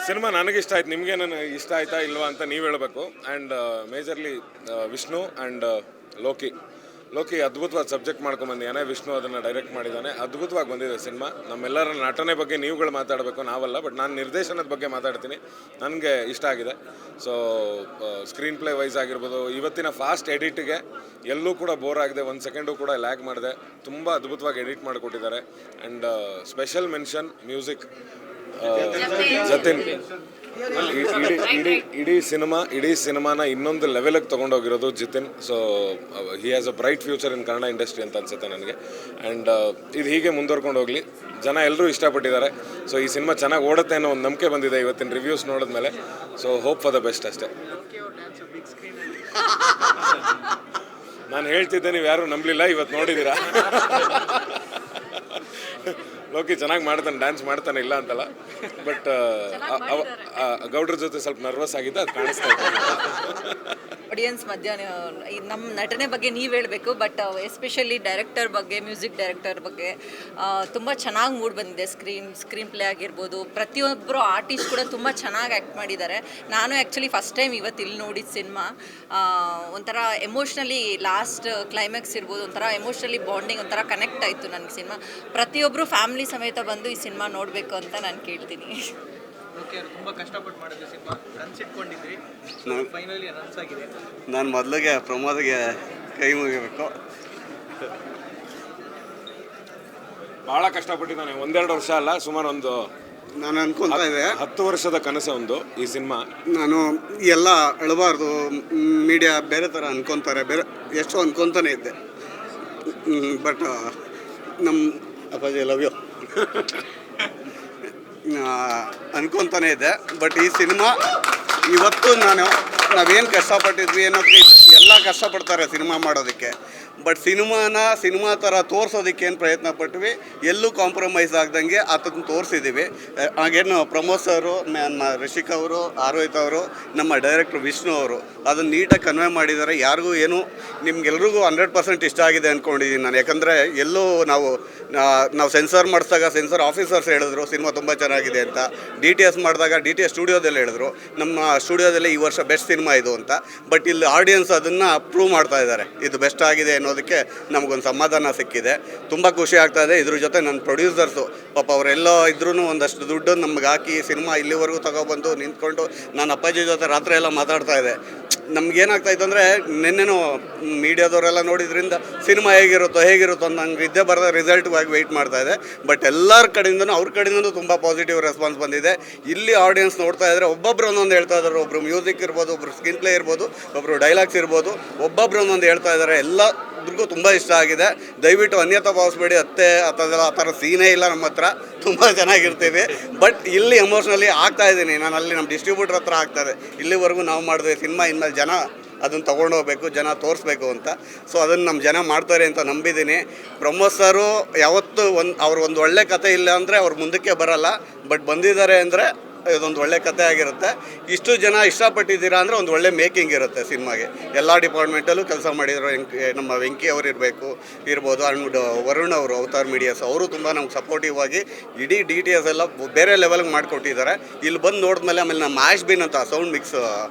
Cinema ನನಗಿಷ್ಟ ಆಯ್ತು, ನಿಮಗೆ ಇಷ್ಟ ಆಯ್ತಾ ಇಲ್ವಾ ಅಂತ ನೀವು ಹೇಳಬೇಕು. And majorly Vishnu and Loki ಅದ್ಭುತವಾದ ಸಬ್ಜೆಕ್ಟ್ ಮಾಡ್ಕೊಂಬಂದಿದ್ದಾನೆ. ವಿಷ್ಣು ಅದನ್ನು ಡೈರೆಕ್ಟ್ ಮಾಡಿದ್ದಾನೆ, ಅದ್ಭುತವಾಗಿ ಬಂದಿದೆ ಸಿನಿಮಾ. ನಮ್ಮೆಲ್ಲರ ನಟನೆ ಬಗ್ಗೆ ನೀವುಗಳು ಮಾತಾಡಬೇಕು, ನಾವಲ್ಲ. ಬಟ್ ನಾನು ನಿರ್ದೇಶನದ ಬಗ್ಗೆ ಮಾತಾಡ್ತೀನಿ. ನನಗೆ ಇಷ್ಟ ಆಗಿದೆ. ಸೊ ಸ್ಕ್ರೀನ್ ಪ್ಲೇ ವೈಸ್ ಆಗಿರ್ಬೋದು, ಇವತ್ತಿನ ಫಾಸ್ಟ್ ಎಡಿಟ್ಗೆ ಎಲ್ಲೂ ಕೂಡ ಬೋರ್ ಆಗಿದೆ, 1 ಸೆಕೆಂಡು ಕೂಡ ಲ್ಯಾಗ್ ಮಾಡಿದೆ. ತುಂಬ ಅದ್ಭುತವಾಗಿ ಎಡಿಟ್ ಮಾಡಿಕೊಟ್ಟಿದ್ದಾರೆ. And special mention music Jatin. ಇಡೀ ಸಿನಿಮಾನ ಇನ್ನೊಂದು ಲೆವೆಲಿಗೆ ತೊಗೊಂಡೋಗಿರೋದು Jitin. So he has a bright future in Kannada industry ಅಂತ ಅನ್ಸುತ್ತೆ ನನಗೆ. ಆ್ಯಂಡ್ ಇದು ಹೀಗೆ ಮುಂದುವರ್ಕೊಂಡು ಹೋಗಲಿ, ಜನ ಎಲ್ಲರೂ ಇಷ್ಟಪಟ್ಟಿದ್ದಾರೆ. ಸೊ ಈ ಸಿನಿಮಾ ಚೆನ್ನಾಗಿ ಓಡುತ್ತೆ ಅನ್ನೋ ಒಂದು ನಂಬಿಕೆ ಬಂದಿದೆ ಇವತ್ತಿನ ರಿವ್ಯೂಸ್ ನೋಡಿದ್ಮೇಲೆ. So hope for the best ಅಷ್ಟೇ. ನಾನು ಹೇಳ್ತಿದ್ದೆ, ನೀವು ಯಾರೂ ನಂಬಲಿಲ್ಲ, ಇವತ್ತು ನೋಡಿದ್ದೀರಾ. ಲೋಕಿ ಚೆನ್ನಾಗಿ ಮಾಡ್ತಾನೆ, ಡ್ಯಾನ್ಸ್ ಮಾಡ್ತಾನೆ, ಇಲ್ಲ ಅಂತಲ್ಲ. ಬಟ್ ಗೌಡ್ರ ಜೊತೆ ಸ್ವಲ್ಪ ನರ್ವಸ್ ಆಗಿದ್ದ, ಅದು ಕಾಣಿಸ್ತಾ ಇದೆ. ಆಡಿಯನ್ಸ್ ಮಧ್ಯ ನಮ್ಮ ನಟನೆ ಬಗ್ಗೆ ನೀವು ಹೇಳಬೇಕು. ಬಟ್ ಎಸ್ಪೆಷಲಿ ಡೈರೆಕ್ಟರ್ ಬಗ್ಗೆ, ಮ್ಯೂಸಿಕ್ ಡೈರೆಕ್ಟರ್ ಬಗ್ಗೆ ತುಂಬ ಚೆನ್ನಾಗಿ ಮೂಡ್ ಬಂದಿದೆ. ಸ್ಕ್ರೀನ್ ಪ್ಲೇ ಆಗಿರ್ಬೋದು, ಪ್ರತಿಯೊಬ್ಬರು ಆರ್ಟಿಸ್ಟ್ ಕೂಡ ತುಂಬ ಚೆನ್ನಾಗಿ ಆ್ಯಕ್ಟ್ ಮಾಡಿದ್ದಾರೆ. ನಾನು ಆ್ಯಕ್ಚುಲಿ ಫಸ್ಟ್ ಟೈಮ್ ಇವತ್ತು ಇಲ್ಲಿ ನೋಡಿದ ಸಿನಿಮಾ. ಒಂಥರ ಎಮೋಷ್ನಲಿ ಲಾಸ್ಟ್ ಕ್ಲೈಮ್ಯಾಕ್ಸ್ ಇರ್ಬೋದು, ಒಂಥರ ಎಮೋಷ್ನಲಿ ಬಾಂಡಿಂಗ್, ಒಂಥರ ಕನೆಕ್ಟ್ ಆಯಿತು ನನಗೆ ಸಿನಿಮಾ. ಪ್ರತಿಯೊಬ್ಬರು ಫ್ಯಾಮಿಲಿ ಸಮೇತ ಬಂದು ಈ ಸಿನಿಮಾ ನೋಡಬೇಕು ಅಂತ ನಾನು ಕೇಳ್ತೀನಿ. ತುಂಬ ಕಷ್ಟಪಟ್ಟು ಮಾಡಿದ್ವಿ ಸಿನಿಮಾ, ರನ್ಸ್ ಇಟ್ಕೊಂಡಿದ್ರಿ, ಫೈನಲಿ ರನ್ಸ್ ಆಗಿದೆ. ನಾನು ಮೊದಲಿಗೆ ಪ್ರಮೋದ್ಗೆ ಕೈ ಮುಗಿಬೇಕು. ಭಾಳ ಕಷ್ಟಪಟ್ಟಿದ್ದಾನೆ, 1-2 ವರ್ಷ ಅಲ್ಲ, ಸುಮಾರು ಒಂದು ನಾನು ಅನ್ಕೊತಾ ಇದೆ 10 ವರ್ಷದ ಕನಸು ಒಂದು ಈ ಸಿನಿಮಾ. ನಾನು ಎಲ್ಲ ಅಳಬಾರ್ದು, ಮೀಡಿಯಾ ಬೇರೆ ಥರ ಅನ್ಕೊತಾರೆ, ಬೇರೆ ಎಷ್ಟು ಅನ್ಕೊತಾನೆ ಇದ್ದೆ. ಬಟ್ ನಮ್ಮ ಅಪ್ಪಾಜಿ ಲವ್ ಯು ಅನ್ಕೊತಾನೆ ಇದ್ದೆ. ಬಟ್ ಈ ಸಿನಿಮಾ ಇವತ್ತು ನಾವೇನು ಕಷ್ಟಪಟ್ಟಿದ್ವಿ ಅನ್ನೋದಕ್ಕೆ ಎಲ್ಲ ಕಷ್ಟಪಡ್ತಾರೆ ಸಿನಿಮಾ ಮಾಡೋದಕ್ಕೆ. ಬಟ್ ಸಿನಿಮಾ ಥರ ತೋರಿಸೋದಕ್ಕೆ ಏನು ಪ್ರಯತ್ನ ಪಟ್ವಿ, ಎಲ್ಲೂ ಕಾಂಪ್ರಮೈಸ್ ಆಗ್ದಂಗೆ ಅದನ್ನು ತೋರಿಸಿದ್ದೀವಿ. ಹಾಗೇನು ಪ್ರಮೋದ್ ಸರು, ರಿಷಿಕ್ ಅವರು, ಆರೋಹಿತ್ ಅವರು, ನಮ್ಮ ಡೈರೆಕ್ಟ್ರು ವಿಷ್ಣು ಅವರು ಅದನ್ನು ನೀಟಾಗಿ ಕನ್ವೆ ಮಾಡಿದ್ದಾರೆ. ಯಾರಿಗೂ ಏನು ನಿಮ್ಗೆಲ್ರಿಗೂ 100% ಇಷ್ಟ ಆಗಿದೆ ಅಂದ್ಕೊಂಡಿದ್ದೀನಿ ನಾನು. ಯಾಕಂದರೆ ಎಲ್ಲೂ ನಾವು ಸೆನ್ಸರ್ ಮಾಡಿಸಿದಾಗ ಸೆನ್ಸರ್ ಆಫೀಸರ್ಸ್ ಹೇಳಿದ್ರು ಸಿನಿಮಾ ತುಂಬ ಚೆನ್ನಾಗಿದೆ ಅಂತ. DTS ಮಾಡಿದಾಗ DTS ಸ್ಟುಡಿಯೋದಲ್ಲಿ ಹೇಳಿದ್ರು ನಮ್ಮ ಸ್ಟುಡಿಯೋದಲ್ಲಿ ಈ ವರ್ಷ ಬೆಸ್ಟ್ ಸಿನಿಮಾ ಇದು ಅಂತ. ಬಟ್ ಇಲ್ಲಿ ಆಡಿಯನ್ಸ್ ಅದನ್ನು ಪ್ರೂವ್ ಮಾಡ್ತಾ ಇದ್ದಾರೆ, ಇದು ಬೆಸ್ಟ್ ಆಗಿದೆ ಅನ್ನೋದಕ್ಕೆ ನಮಗೊಂದು ಸಮಾಧಾನ ಸಿಕ್ಕಿದೆ. ತುಂಬ ಖುಷಿ ಆಗ್ತಾ ಇದೆ. ಇದ್ರ ಜೊತೆ ನನ್ನ ಪ್ರೊಡ್ಯೂಸರ್ಸು ಪಾಪ ಅವರೆಲ್ಲೋ ಇದ್ರೂ ಒಂದಷ್ಟು ದುಡ್ಡು ನಮ್ಗೆ ಹಾಕಿ ಸಿನಿಮಾ ಇಲ್ಲಿವರೆಗೂ ತಗೊಬಂದು ನಿಂತ್ಕೊಂಡು, ನಾನು ಅಪ್ಪಾಜಿ ಜೊತೆ ರಾತ್ರಿ ಎಲ್ಲ ಮಾತಾಡ್ತಾ ಇದ್ದೆ. ನಮ್ಗೇನಾಗ್ತಾಯಿತ್ತು ಅಂದರೆ ನಿನ್ನೆನೂ ಮೀಡಿಯಾದವರೆಲ್ಲ ನೋಡಿದ್ರಿಂದ ಸಿನಿಮಾ ಹೇಗಿರುತ್ತೋ ಅಂತ ನಂಗೆ ನಿದ್ದೆ ಬರೋದ ರಿಸಲ್ಟ್ಗಾಗಿ ವೆಯ್ಟ್ ಮಾಡ್ತಾಯಿದ್ದೆ. ಬಟ್ ಎಲ್ಲರ ಕಡೆಯಿಂದನೂ ಅವ್ರ ಕಡೆಯಿಂದನೂ ತುಂಬ ಪಾಸಿಟಿವ್ ರೆಸ್ಪಾನ್ಸ್ ಬಂದಿದೆ. ಇಲ್ಲಿ ಆಡಿಯನ್ಸ್ ನೋಡ್ತಾ ಇದ್ದರೆ ಒಬ್ಬೊಬ್ರು ಒಂದೊಂದು ಹೇಳ್ತಾ ಇದ್ದಾರೆ. ಒಬ್ಬರು ಮ್ಯೂಸಿಕ್ ಇರ್ಬೋದು, ಒಬ್ಬರು ಸ್ಕ್ರೀನ್ ಪ್ಲೇ ಇರ್ಬೋದು, ಒಬ್ಬರು ಡೈಲಾಗ್ಸ್ ಇರ್ಬೋದು, ಒಬ್ಬೊಬ್ರು ಒಂದೊಂದು ಹೇಳ್ತಾ ಇದ್ದಾರೆ. ಎಲ್ಲರಿಗೂ ತುಂಬ ಇಷ್ಟ ಆಗಿದೆ. ದಯವಿಟ್ಟು ಅನ್ಯತಾ ಭಾವಿಸ್ಬೇಡಿ, ಆ ಥರ ಸೀನೇ ಇಲ್ಲ ನಮ್ಮ ಹತ್ರ, ತುಂಬ ಚೆನ್ನಾಗಿರ್ತೀವಿ. ಬಟ್ ಇಲ್ಲಿ ಎಮೋಷ್ನಲಿ ಆಗ್ತಾಯಿದ್ದೀನಿ ನಾನು. ಅಲ್ಲಿ ನಮ್ಮ ಡಿಸ್ಟ್ರಿಬ್ಯೂಟರ್ ಹತ್ರ ಆಗ್ತಾಯಿದೆ. ಇಲ್ಲಿವರೆಗೂ ನಾವು ಮಾಡಿದ್ವಿ ಸಿನಿಮಾ, ಇನ್ಮೇಲೆ ಜನ ಅದನ್ನು ತೊಗೊಂಡೋಗ್ಬೇಕು, ಜನ ತೋರಿಸ್ಬೇಕು ಅಂತ. ಸೊ ಅದನ್ನು ನಮ್ಮ ಜನ ಮಾಡ್ತಾರೆ ಅಂತ ನಂಬಿದ್ದೀನಿ. ಪ್ರಮೋದ್ ಸರು ಯಾವತ್ತೂ ಒಂದು ಒಳ್ಳೆ ಕತೆ ಇಲ್ಲ ಅಂದರೆ ಅವ್ರು ಮುಂದಕ್ಕೆ ಬರಲ್ಲ. ಬಟ್ ಬಂದಿದ್ದಾರೆ ಅಂದರೆ ಇದೊಂದು ಒಳ್ಳೆ ಕತೆ ಆಗಿರುತ್ತೆ. ಇಷ್ಟು ಜನ ಇಷ್ಟಪಟ್ಟಿದ್ದೀರಾ ಅಂದರೆ ಒಂದು ಒಳ್ಳೆ ಮೇಕಿಂಗ್ ಇರುತ್ತೆ ಸಿನಿಮಾಗೆ. ಎಲ್ಲ ಡಿಪಾರ್ಟ್ಮೆಂಟಲ್ಲೂ ಕೆಲಸ ಮಾಡಿದ್ರು. ನಮ್ಮ ವೆಂಕಿ ಅವರು ಇರ್ಬೋದು, ಅಂಡ್ ವರುಣ್ ಅವರು, ಅವತಾರ್ ಮೀಡಿಯಾಸ್ ಅವರು ತುಂಬ ನಮ್ಗೆ ಸಪೋರ್ಟಿವ್ ಆಗಿ ಇಡೀ DTS ಎಲ್ಲ ಬೇರೆ ಲೆವೆಲ್ಗೆ ಮಾಡಿಕೊಟ್ಟಿದ್ದಾರೆ. ಇಲ್ಲಿ ಬಂದು ನೋಡಿದ್ಮೇಲೆ ಆಮೇಲೆ ನಮ್ಮ ಆಶ್ಬಿನ್ ಅಂತ ಸೌಂಡ್ ಮಿಕ್ಸ್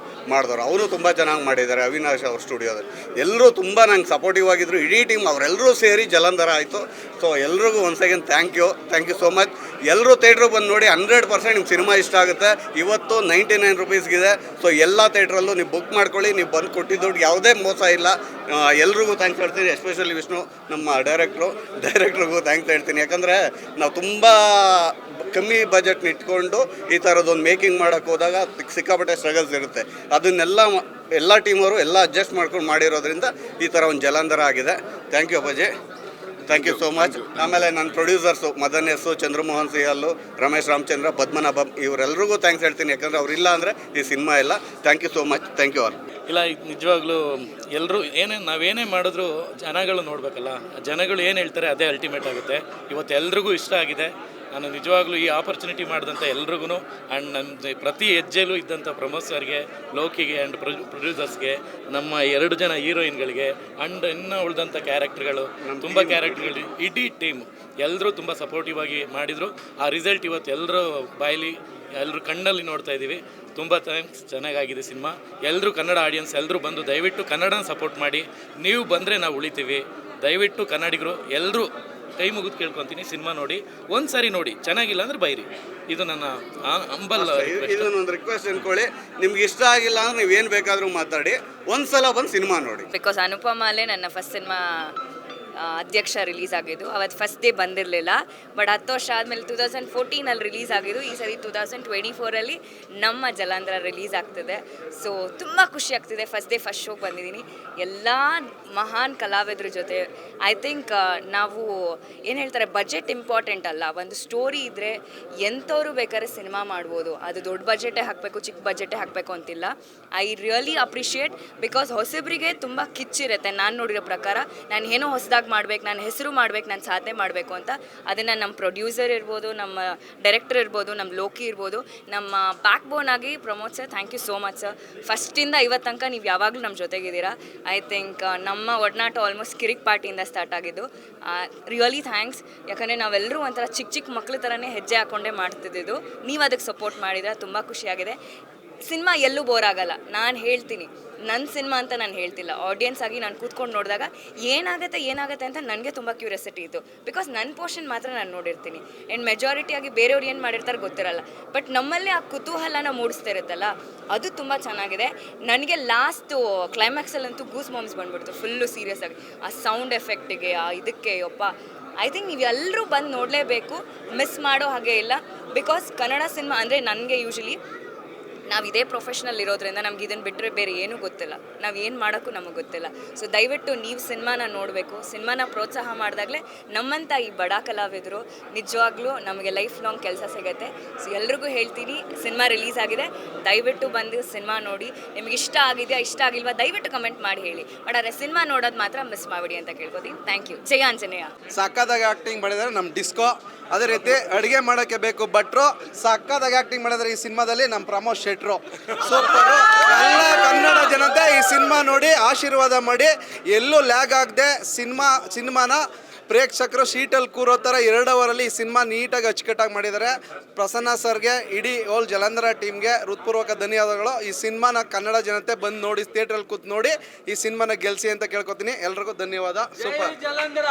ಮಾಡಿದವರು, ಅವರು ತುಂಬ ಚೆನ್ನಾಗಿ ಮಾಡಿದ್ದಾರೆ. ಅವಿನಾಶ್ ಅವ್ರ ಸ್ಟುಡಿಯೋದಲ್ಲಿ ಎಲ್ಲರೂ ತುಂಬ ನಂಗೆ ಸಪೋರ್ಟಿವ್ ಆಗಿದ್ದರು. ಇಡೀ ಟೀಮ್ ಅವರೆಲ್ಲರೂ ಸೇರಿ ಜಲಂಧರ ಆಯಿತು. ಸೊ ಎಲ್ರಿಗೂ once again thank you so much. ಎಲ್ಲರೂ ಥಿಯೇಟ್ರಿಗೆ ಬಂದು ನೋಡಿ, 100% ನಿಮ್ಮ ಸಿನಿಮಾ ಇಷ್ಟ ಆಗುತ್ತೆ. ಇವತ್ತು 99 ರೂಪೀಸ್ಗಿದೆ. ಸೊ ಎಲ್ಲ ಥಿಯೇಟ್ರಲ್ಲೂ ನೀವು ಬುಕ್ ಮಾಡ್ಕೊಳ್ಳಿ. ನೀವು ಬಂದು ಕೊಟ್ಟಿದ್ದು ದುಡ್ಡು ಯಾವುದೇ ಮೋಸ ಇಲ್ಲ. ಎಲ್ರಿಗೂ ಥ್ಯಾಂಕ್ಸ್ ಹೇಳ್ತೀನಿ. ಎಸ್ಪೆಷಲಿ ವಿಷ್ಣು ನಮ್ಮ ಡೈರೆಕ್ಟ್ರಿಗೂ ಥ್ಯಾಂಕ್ಸ್ ಹೇಳ್ತೀನಿ. ಯಾಕಂದರೆ ನಾವು ತುಂಬ ಕಮ್ಮಿ ಬಜೆಟ್ನ ಇಟ್ಕೊಂಡು ಈ ಥರದ್ದೊಂದು ಮೇಕಿಂಗ್ ಮಾಡೋಕ್ಕೆ ಹೋದಾಗ ಸಿಕ್ಕಾಪಟ್ಟೆ ಸ್ಟ್ರಗಲ್ಸ್ ಇರುತ್ತೆ. ಎಲ್ಲ ಟೀಮವರು ಎಲ್ಲ ಅಡ್ಜಸ್ಟ್ ಮಾಡ್ಕೊಂಡು ಮಾಡಿರೋದ್ರಿಂದ ಈ ಥರ ಒಂದು ಜಲಂಧರ ಆಗಿದೆ. Thank you Appaji, thank you so much. ಆಮೇಲೆ ನನ್ನ ಪ್ರೊಡ್ಯೂಸರ್ಸು ಮದನ್ ಎಸ್ಸು, ಚಂದ್ರಮೋಹನ್ ಸಿಹಲ್ಲು, ರಮೇಶ್ ರಾಮಚಂದ್ರ, ಪದ್ಮನಾಭಂ, ಇವರೆಲ್ಲರಿಗೂ ಥ್ಯಾಂಕ್ಸ್ ಹೇಳ್ತೀನಿ. ಯಾಕಂದರೆ ಅವರಿಲ್ಲ ಅಂದರೆ ಈ ಸಿನಿಮಾ ಇಲ್ಲ. Thank you so much. Thank you all. ಇಲ್ಲ, ನಿಜವಾಗ್ಲೂ ಎಲ್ಲರೂ ನಾವೇನೇ ಮಾಡಿದ್ರು ಜನಗಳು ನೋಡಬೇಕಲ್ಲ. ಜನಗಳು ಏನು ಹೇಳ್ತಾರೆ ಅದೇ ಅಲ್ಟಿಮೇಟ್ ಆಗುತ್ತೆ. ಇವತ್ತು ಎಲ್ರಿಗೂ ಇಷ್ಟ ಆಗಿದೆ. ನಾನು ನಿಜವಾಗ್ಲೂ ಈ ಆಪರ್ಚುನಿಟಿ ಮಾಡಿದಂಥ ಎಲ್ರಿಗೂ ಆ್ಯಂಡ್ ನನ್ನ ಪ್ರತಿ ಹೆಜ್ಜೆಲೂ ಇದ್ದಂಥ ಪ್ರಮೋದ್ ಸರ್ಗೆ, ಲೋಕಿಗೆ ಆ್ಯಂಡ್ ಪ್ರೊಡ್ಯೂಸರ್ಸ್ಗೆ, ನಮ್ಮ 2 ಜನ ಹೀರೋಯಿನ್ಗಳಿಗೆ ಆ್ಯಂಡ್ ಇನ್ನು ಉಳಿದಂಥ ಕ್ಯಾರೆಕ್ಟರ್ಗಳು, ತುಂಬ ಕ್ಯಾರೆಕ್ಟರ್ಗಳು, ಇಡೀ ಟೀಮ್ ಎಲ್ಲರೂ ತುಂಬ ಸಪೋರ್ಟಿವ್ ಆಗಿ ಮಾಡಿದರು. ಆ ರಿಸಲ್ಟ್ ಇವತ್ತು ಎಲ್ಲರೂ ಬಾಯಲ್ಲಿ, ಎಲ್ಲರೂ ಕಣ್ಣಲ್ಲಿ ನೋಡ್ತಾ ಇದ್ದೀವಿ. ತುಂಬ ಥ್ಯಾಂಕ್ಸ್, ಚೆನ್ನಾಗಾಗಿದೆ ಸಿನಿಮಾ. ಎಲ್ಲರೂ ಕನ್ನಡ ಆಡಿಯನ್ಸ್ ಎಲ್ಲರೂ ಬಂದು ದಯವಿಟ್ಟು ಕನ್ನಡನ ಸಪೋರ್ಟ್ ಮಾಡಿ. ನೀವು ಬಂದರೆ ನಾವು ಉಳಿತೀವಿ. ದಯವಿಟ್ಟು ಕನ್ನಡಿಗರು ಎಲ್ಲರೂ ಕೈ ಮುಗಿದು ಕೇಳ್ಕೊತೀನಿ, ಸಿನಿಮಾ ನೋಡಿ, ಒಂದು ಸಾರಿ ನೋಡಿ, ಚೆನ್ನಾಗಿಲ್ಲ ಅಂದರೆ ಬೈರಿ. ಇದು ನನ್ನ ಅಂಬಲ್ ಇದನ್ನೊಂದು ರಿಕ್ವೆಸ್ಟ್ ಅನ್ಕೊಳ್ಳಿ, ನಿಮ್ಗೆ ಇಷ್ಟ ಆಗಿಲ್ಲ ಅಂದ್ರೆ ನೀವೇನು ಬೇಕಾದರೂ ಮಾತಾಡಿ, ಒಂದ್ಸಲ ಬಂದು ಸಿನಿಮಾ ನೋಡಿ. ಬಿಕಾಸ್ ಅನುಪಮಾಲೇ ನನ್ನ ಫಸ್ಟ್ ಸಿನಿಮಾ ಅಧ್ಯಕ್ಷ ರಿಲೀಸ್ ಆಗಿದ್ದು. ಅವತ್ತು ಫಸ್ಟ್ ಡೇ ಬಂದಿರಲಿಲ್ಲ, ಬಟ್ 10 ವರ್ಷ ಆದಮೇಲೆ 2014 ರಿಲೀಸ್ ಆಗಿದ್ದು. ಈ ಸರಿ 2024 ನಮ್ಮ ಜಲಾಂಧ್ರ ರಿಲೀಸ್ ಆಗ್ತಿದೆ. ಸೊ ತುಂಬ ಖುಷಿ ಆಗ್ತಿದೆ. ಫಸ್ಟ್ ಡೇ ಫಸ್ಟ್ ಶೋಗೆ ಬಂದಿದ್ದೀನಿ ಎಲ್ಲ ಮಹಾನ್ ಕಲಾವಿದ್ರ ಜೊತೆ. ಐ ಥಿಂಕ್ ನಾವು ಏನು ಹೇಳ್ತಾರೆ, ಬಜೆಟ್ ಇಂಪಾರ್ಟೆಂಟ್ ಅಲ್ಲ, ಒಂದು ಸ್ಟೋರಿ ಇದ್ದರೆ ಎಂಥವ್ರು ಬೇಕಾದ್ರೆ ಸಿನಿಮಾ ಮಾಡ್ಬೋದು. ಅದು ದೊಡ್ಡ ಬಜೆಟೇ ಹಾಕಬೇಕು, ಚಿಕ್ಕ ಬಜೆಟೇ ಹಾಕಬೇಕು ಅಂತಿಲ್ಲ. ಐ ರಿಯಲಿ ಅಪ್ರಿಷಿಯೇಟ್, ಬಿಕಾಸ್ ಹೊಸಬರಿಗೆ ತುಂಬ ಕಿಚ್ಚಿರುತ್ತೆ. ನಾನು ನೋಡಿರೋ ಪ್ರಕಾರ ನಾನು ಏನೋ ಹೊಸದಾಗಿ ಮಾಡ್ಬೇಕು, ನಾನು ಹೆಸರು ಮಾಡ್ಬೇಕು, ನಾನು ಸಾಧನೆ ಮಾಡಬೇಕು ಅಂತ. ಅದನ್ನು ನಮ್ಮ ಪ್ರೊಡ್ಯೂಸರ್ ಇರ್ಬೋದು, ನಮ್ಮ ಡೈರೆಕ್ಟರ್ ಇರ್ಬೋದು, ನಮ್ಮ ಲೋಕಿ ಇರ್ಬೋದು, ನಮ್ಮ ಬ್ಯಾಕ್ ಬೋನ್ ಆಗಿ Pramod sir, thank you so much sir. ಫಸ್ಟಿಂದ ಇವತ್ತು ತನಕ ನೀವು ಯಾವಾಗಲೂ ನಮ್ಮ ಜೊತೆಗಿದ್ದೀರಾ. ಐ ಥಿಂಕ್ ನಮ್ಮ ಒಡನಾಟ ಆಲ್ಮೋಸ್ಟ್ ಕಿರಿಕ್ ಪಾರ್ಟಿಯಿಂದ ಸ್ಟಾರ್ಟ್ ಆಗಿದ್ದು. Really thanks. ಯಾಕಂದರೆ ನಾವೆಲ್ಲರೂ ಒಂಥರ ಚಿಕ್ಕ ಚಿಕ್ಕ ಮಕ್ಳ ಥರನೇ ಹೆಜ್ಜೆ ಹಾಕ್ಕೊಂಡೇ ಮಾಡ್ತಿದ್ದು. ನೀವು ಅದಕ್ಕೆ ಸಪೋರ್ಟ್ ಮಾಡಿದ್ರೆ ತುಂಬ ಖುಷಿಯಾಗಿದೆ. ಸಿನಿಮಾ ಎಲ್ಲೂ ಬೋರ್ ಆಗಲ್ಲ. ನಾನು ಹೇಳ್ತೀನಿ, ನನ್ನ ಸಿನಿಮಾ ಅಂತ ನಾನು ಹೇಳ್ತಿಲ್ಲ, ಆಡಿಯನ್ಸ್ ಆಗಿ ನಾನು ಕೂತ್ಕೊಂಡು ನೋಡಿದಾಗ ಏನಾಗುತ್ತೆ ಅಂತ ನನಗೆ ತುಂಬ ಕ್ಯೂರಿಯಾಸಿಟಿ ಇತ್ತು. ಬಿಕಾಸ್ ನನ್ನ ಪೋರ್ಷನ್ ಮಾತ್ರ ನಾನು ನೋಡಿರ್ತೀನಿ. ಆ್ಯಂಡ್ ಮೆಜಾರಿಟಿಯಾಗಿ ಬೇರೆಯವ್ರು ಏನು ಮಾಡಿರ್ತಾರೆ ಗೊತ್ತಿರಲ್ಲ. ಬಟ್ ನಮ್ಮಲ್ಲಿ ಆ ಕುತೂಹಲನ ಮೂಡಿಸ್ತಾ ಇರುತ್ತಲ್ಲ, ಅದು ತುಂಬ ಚೆನ್ನಾಗಿದೆ. ನನಗೆ ಲಾಸ್ಟು ಕ್ಲೈಮ್ಯಾಕ್ಸಲ್ಲಂತೂ ಗೂಸ್ ಬಾಂಬ್ಸ್ ಬಂದುಬಿಡ್ತು, ಫುಲ್ಲು ಸೀರಿಯಸ್ ಆಗಿ. ಆ ಸೌಂಡ್ ಎಫೆಕ್ಟಿಗೆ, ಆ ಇದಕ್ಕೆ ಯಪ್ಪ, ಐ ಥಿಂಕ್ ನೀವು ಎಲ್ಲರೂ ಬಂದು ನೋಡಲೇಬೇಕು, ಮಿಸ್ ಮಾಡೋ ಹಾಗೆ ಇಲ್ಲ. ಬಿಕಾಸ್ ಕನ್ನಡ ಸಿನಿಮಾ ಅಂದರೆ ನನಗೆ ಯೂಶಲಿ ನಾವು ಇದೇ ಪ್ರೊಫೆಷ್ನಲ್ ಇರೋದ್ರಿಂದ ನಮ್ಗೆ ಇದನ್ನು ಬಿಟ್ಟರೆ ಬೇರೆ ಏನೂ ಗೊತ್ತಿಲ್ಲ, ನಾವು ಏನು ಮಾಡೋಕ್ಕೂ ನಮಗೆ ಗೊತ್ತಿಲ್ಲ. ಸೊ ದಯವಿಟ್ಟು ನೀವು ಸಿನಿಮಾನ ನೋಡಬೇಕು. ಸಿನಿಮಾನ ಪ್ರೋತ್ಸಾಹ ಮಾಡಿದಾಗಲೇ ನಮ್ಮಂಥ ಈ ಬಡ ಕಲಾವಿದರು ನಿಜವಾಗ್ಲೂ ನಮಗೆ ಲೈಫ್ ಲಾಂಗ್ ಕೆಲಸ ಸಿಗುತ್ತೆ. ಸೊ ಎಲ್ರಿಗೂ ಹೇಳ್ತೀನಿ, ಸಿನಿಮಾ ರಿಲೀಸ್ ಆಗಿದೆ, ದಯವಿಟ್ಟು ಬಂದು ಸಿನಿಮಾ ನೋಡಿ. ನಿಮ್ಗೆ ಇಷ್ಟ ಆಗಿದೆಯಾ, ಇಷ್ಟ ಆಗಿಲ್ವಾ, ದಯವಿಟ್ಟು ಕಮೆಂಟ್ ಮಾಡಿ ಹೇಳಿ. ಬಟ್ ಆದರೆ ಸಿನಿಮಾ ನೋಡೋದು ಮಾತ್ರ ಮಿಸ್ ಮಾಡಿಬಿಡಿ ಅಂತ ಕೇಳ್ಕೊತೀನಿ. Thank you. ಜಯ ಆಂಜನೇಯ. ಸಕ್ಕದಾಗಿ ಆ್ಯಕ್ಟಿಂಗ್ ಮಾಡಿದ್ದಾರೆ ನಮ್ಮ ಡಿಸ್ಕೋ. ಅದೇ ರೀತಿ ಅಡುಗೆ ಮಾಡೋಕ್ಕೆ ಬೇಕು ಭಟ್ರು, ಸಕ್ಕದಾಗಿ ಆ್ಯಕ್ಟಿಂಗ್ ಮಾಡಿದ್ದಾರೆ ಈ ಸಿನಿಮಾದಲ್ಲಿ ನಮ್ಮ ಪ್ರಮೋದ್ ಶೆಟ್ರು. ಸೂಪರು. ಎಲ್ಲ ಕನ್ನಡ ಜನತೆ ಈ ಸಿನಿಮಾ ನೋಡಿ ಆಶೀರ್ವಾದ ಮಾಡಿ, ಎಲ್ಲೂ ಲ್ಯಾಗ್ ಆಗದೆ ಸಿನಿಮಾನ ಪ್ರೇಕ್ಷಕರು ಶೀಟಲ್ಲಿ ಕೂರೋ ಥರ 2 ಅವರಲ್ಲಿ ಈ ಸಿನಿಮಾ ನೀಟಾಗಿ ಅಚ್ಚುಕಟ್ಟಾಗಿ ಮಾಡಿದ್ದಾರೆ. ಪ್ರಸನ್ನ ಸರ್ಗೆ, ಇಡೀ ಹೋಲ್ ಜಲಂಧರ ಟೀಮ್ಗೆ ಹೃತ್ಪೂರ್ವಕ ಧನ್ಯವಾದಗಳು. ಈ ಸಿನಿಮಾನ ಕನ್ನಡ ಜನತೆ ಬಂದು ನೋಡಿ, ಥಿಯೇಟ್ರಲ್ಲಿ ಕೂತು ನೋಡಿ ಈ ಸಿನಿಮಾನ ಗೆಲ್ಸಿ ಅಂತ ಕೇಳ್ಕೊತೀನಿ. ಎಲ್ರಿಗೂ ಧನ್ಯವಾದ. ಸೂಪರ್. ಜಲಾಂಧ್ರ.